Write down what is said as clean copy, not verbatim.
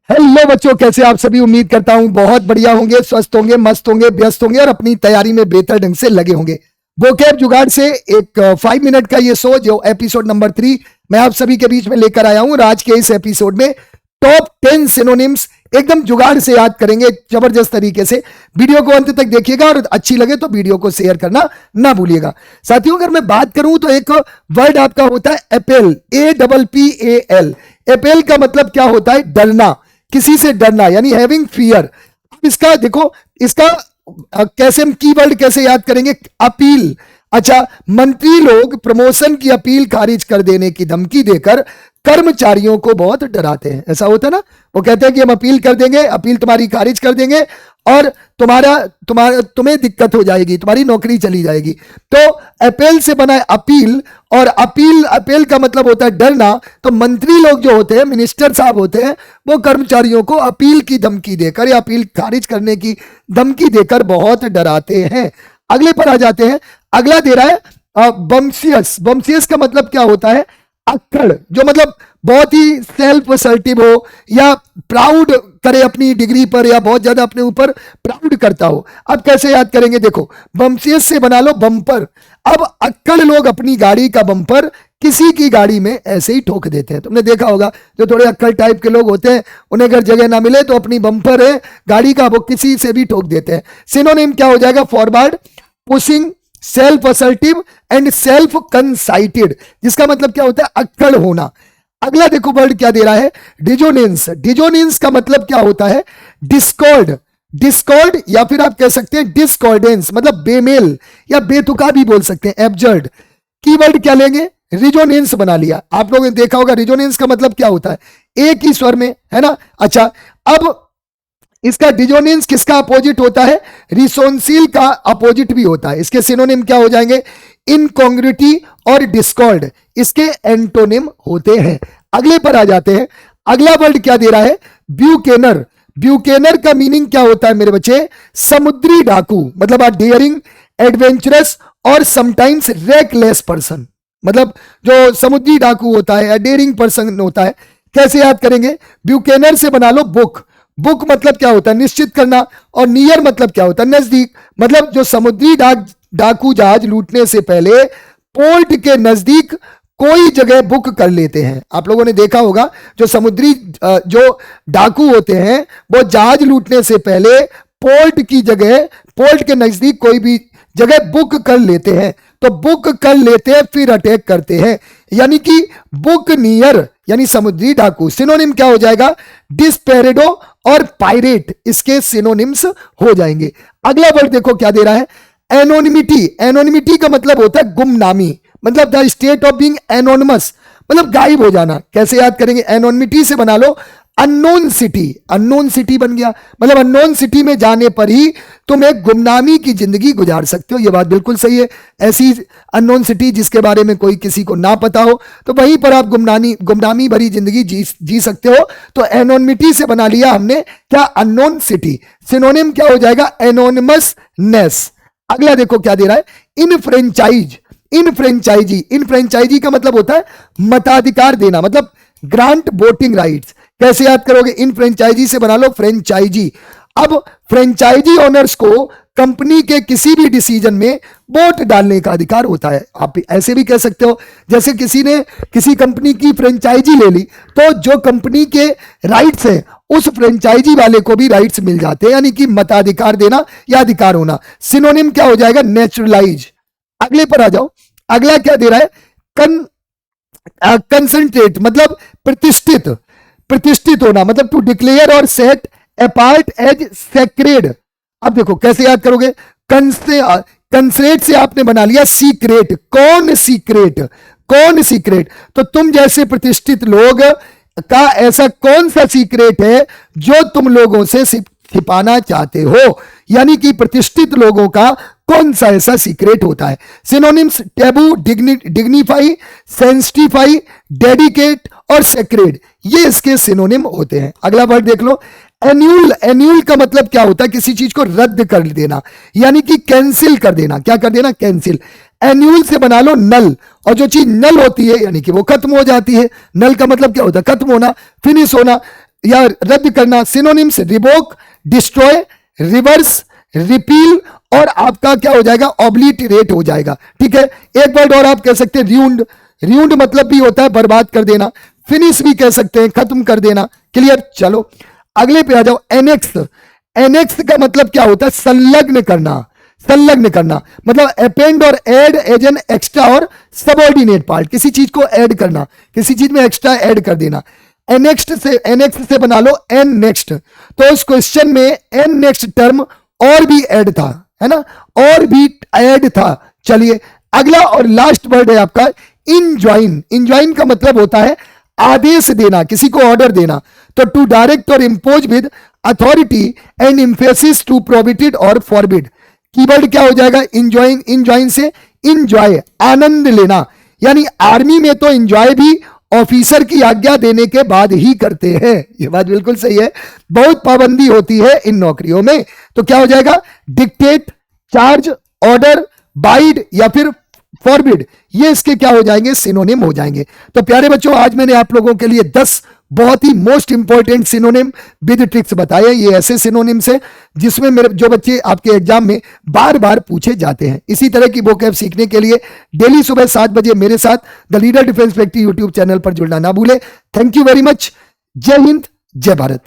Hello बच्चों, कैसे आप सभी। उम्मीद करता हूं बहुत बढ़िया होंगे, स्वस्थ होंगे, मस्त होंगे, व्यस्त होंगे और अपनी तैयारी में बेहतर ढंग से लगे होंगे। वोकैब जुगाड़ से एक 5 मिनट का ये शो जो एपिसोड नंबर 3 मैं आप सभी के बीच में लेकर आया हूं। और आज के इस एपिसोड में टॉप 10 सिनोनिम्स एकदम जुगाड़ से याद करेंगे, जबरदस्त तरीके से। वीडियो को अंत तक देखिएगा और अच्छी लगे तो वीडियो को शेयर करना ना भूलिएगा। साथियों, अगर मैं बात करूं तो एक वर्ड आपका होता है एपेल, APPAL। एपेल का मतलब क्या होता है? डरना, किसी से डरना, यानी हैविंग फियर। इसका देखो, इसका कैसे हम कीवर्ड कैसे याद करेंगे? अपील। अच्छा, मंत्री लोग प्रमोशन की अपील खारिज कर देने की धमकी देकर कर्मचारियों को बहुत डराते हैं। ऐसा होता है ना, वो कहते हैं कि हम अपील कर देंगे, अपील तुम्हारी खारिज कर देंगे और तुम्हें दिक्कत हो जाएगी, तुम्हारी नौकरी चली जाएगी। तो अपील से बना है अपील, और अपील का मतलब होता है डरना। तो मंत्री लोग जो होते हैं, मिनिस्टर साहब होते हैं, वो कर्मचारियों को अपील की धमकी देकर या अपील खारिज करने की धमकी देकर बहुत डराते हैं। अगले पर आ जाते हैं। अगला दे रहा है बम्सियस। बम्सियस का मतलब क्या होता है? अक्कड़, जो मतलब बहुत ही सेल्फ असर्टिव हो या प्राउड करे अपनी डिग्री पर, या बहुत ज्यादा अपने ऊपर प्राउड करता हो। अब कैसे याद करेंगे? देखो, बम्सियस से बना लो बम्पर। अब अक्कड़ लोग अपनी गाड़ी का बम्पर किसी की गाड़ी में ऐसे ही ठोक देते हैं। तुमने देखा होगा, जो थोड़े अक्कड़ टाइप के लोग होते हैं, उन्हें अगर जगह ना मिले तो अपनी बम्पर है गाड़ी का, वो किसी से भी ठोक देते हैं। सिनोनिम क्या हो जाएगा? Forward, pushing, self assertive and self conceited, जिसका मतलब क्या होता है? अक्कड़ होना। अगला देखो वर्ड क्या दे रहा है? डिजोनेंस। डिजोनेंस का मतलब क्या होता है? डिस्कॉर्ड। डिस्कॉर्ड या फिर आप कह सकते हैं डिस्कॉर्डेंस, मतलब बेमेल या बेतुका भी बोल सकते हैं, एब्जर्ड। कीवर्ड क्या लेंगे? रिजोनेंस बना लिया। आप लोगों ने देखा होगा रिजोनेंस का मतलब क्या होता है? एक ही स्वर में, है ना। अच्छा, अब इसका डिजोनेंस किसका अपोजिट होता है? रिसोनसील का अपोजिट भी होता है। इसके सिनोनिम क्या हो जाएंगे? इनकॉन्ग्रुइटी और डिस्कॉर्ड इसके एंटोनिम होते हैं। अगले पर आ जाते हैं। अगला वर्ड क्या दे रहा है? ब्यूकेनर। ब्यूकेनर का मीनिंग क्या होता है मेरे बच्चे? समुद्री डाकू, मतलब डेयरिंग, एडवेंचरस और समटाइम्स रेकलेस पर्सन। मतलब जो समुद्री डाकू होता है या डेयरिंग पर्सन होता है। कैसे याद करेंगे? ब्यूकेनर से बना लो बुक। बुक मतलब क्या होता है? निश्चित करना। और नियर मतलब क्या होता है? नजदीक। मतलब जो समुद्री डाकू जहाज लूटने से पहले पोर्ट के नजदीक कोई जगह बुक कर लेते हैं। आप लोगों ने देखा होगा, जो समुद्री जो डाकू होते हैं, वो जहाज लूटने से पहले पोर्ट की जगह, पोर्ट के नजदीक कोई भी जगह बुक कर लेते हैं। तो बुक कर लेते हैं फिर अटैक करते हैं, यानी कि बुक नियर यानी समुद्री डाकू। सिनोनिम क्या हो जाएगा? डिस्पेरेडो और पायरेट इसके सिनोनिम्स हो जाएंगे। अगला वर्ड देखो क्या दे रहा है? एनोनिमिटी। एनोनिमिटी का मतलब होता है गुमनामी, मतलब the state of being anonymous, मतलब गायब हो जाना। कैसे याद करेंगे? एनोनिमिटी से बना लो अननोन सिटी। अननोन सिटी बन गया, मतलब अननोन सिटी में जाने पर ही तुम एक गुमनामी की जिंदगी गुजार सकते हो। यह बात बिल्कुल सही है। ऐसी अननोन सिटी जिसके बारे में कोई किसी को ना पता हो, तो वहीं पर आप गुमनामी भरी जिंदगी जी सकते हो। तो एनोनिमिटी से बना लिया हमने क्या? Unknown city. सिनोनिम क्या हो जाएगा? एनोनिमसनेस। अगला देखो क्या दे रहा है? इनफ्रेंचाइज। इनफ्रेंचाइजी। इनफ्रेंचाइजी का मतलब होता है मताधिकार देना, मतलब ग्रांट वोटिंग राइट्स। कैसे याद करोगे? इनफ्रेंचाइजी से बना लो फ्रेंचाइजी। अब फ्रेंचाइजी ओनर्स को कंपनी के किसी भी डिसीजन में वोट डालने का अधिकार होता है। आप ऐसे भी कह सकते हो, जैसे किसी ने किसी कंपनी की फ्रेंचाइजी ले ली, तो जो कंपनी के राइट्स हैं उस फ्रेंचाइजी वाले को भी राइट्स मिल जाते हैं, यानी कि मताधिकार देना या अधिकार होना। सिनोनिम क्या हो जाएगा? नेचुरलाइज। अगले पर आ जाओ। अगला क्या दे रहा है? कंसंट्रेट, मतलब प्रतिष्ठित। प्रतिष्ठित होना, मतलब टू डिक्लेयर और सेट अपार्ट एज सेक्रेड। अब देखो कैसे याद करोगे? कंसरेट से आपने बना लिया सीक्रेट। कौन सीक्रेट? कौन सीक्रेट? तो तुम जैसे प्रतिष्ठित लोग का ऐसा कौन सा सीक्रेट है जो तुम लोगों से छिपाना चाहते हो? यानी कि प्रतिष्ठित लोगों का कौन सा ऐसा सीक्रेट होता है? सिनोनिम्स टेबू, डिग्निफाई, सेंसिटिफाई, डेडिकेट और सेक्रेड, ये इसके सिनोनिम होते हैं। अगला वर्ड देख लो, एन्यूल। एन्यूल का मतलब क्या होता है? किसी चीज को रद्द कर देना, यानी कि कैंसिल कर देना। क्या कर देना? कैंसिल। एन्यूल से बना लो नल, और जो चीज नल होती है यानी कि वो खत्म हो जाती है। नल का मतलब क्या होता है? खत्म होना, फिनिश होना। या रद्द करना, synonyms revoke, destroy, reverse, repeal और आपका क्या हो जाएगा, ऑब्लिटरेट हो जाएगा। ठीक है, एक वर्ड और आप कह सकते हैं रियूंड। रियूंड मतलब भी होता है बर्बाद कर देना, फिनिश भी कह सकते हैं खत्म कर देना। क्लियर, चलो अगले पे आ जाओ। एनेक्स। एनेक्स का मतलब क्या होता है, संलग्न करना। संलग्न करना मतलब अपेंड और ऐड एज एन एक्स्ट्रा और सबऑर्डिनेट पार्ट, किसी चीज को ऐड करना, किसी चीज में एक्स्ट्रा ऐड कर देना। एनेक्स्ट से बना लो एन नेक्स्ट। तो इस क्वेश्चन में एन नेक्स्ट टर्म और भी ऐड था, है ना, और भी ऐड था। चलिए अगला और लास्ट वर्ड है आपका इनजॉइन। इनजॉइन का मतलब होता है आदेश देना, किसी को ऑर्डर देना। तो टू डायरेक्ट और impose with authority and emphasis to prohibit और फॉरबिड। कीवर्ड क्या हो जाएगा, इंजॉइन। इंजॉइन से इंजॉय, आनंद लेना। यानी आर्मी में तो इंजॉय भी ऑफिसर की आज्ञा देने के बाद ही करते हैं। यह बात बिल्कुल सही है, बहुत पाबंदी होती है इन नौकरियों में। तो क्या हो जाएगा, डिक्टेट, चार्ज, ऑर्डर, बाइड या फिर फॉरबिड, ये इसके क्या हो जाएंगे, सिनोनिम हो जाएंगे। तो प्यारे बच्चों, आज मैंने आप लोगों के लिए 10 बहुत ही most important synonym with tricks बताए। ये ऐसे सिनोनिम्स हैं जिसमें मेरे जो बच्चे आपके एग्जाम में बार बार पूछे जाते हैं। इसी तरह की वोकैब सीखने के लिए डेली सुबह 7 बजे मेरे साथ the leader defence factory YouTube channel पर जुड़ना ना भूले। Thank you very much. जय हिंद, जय भारत।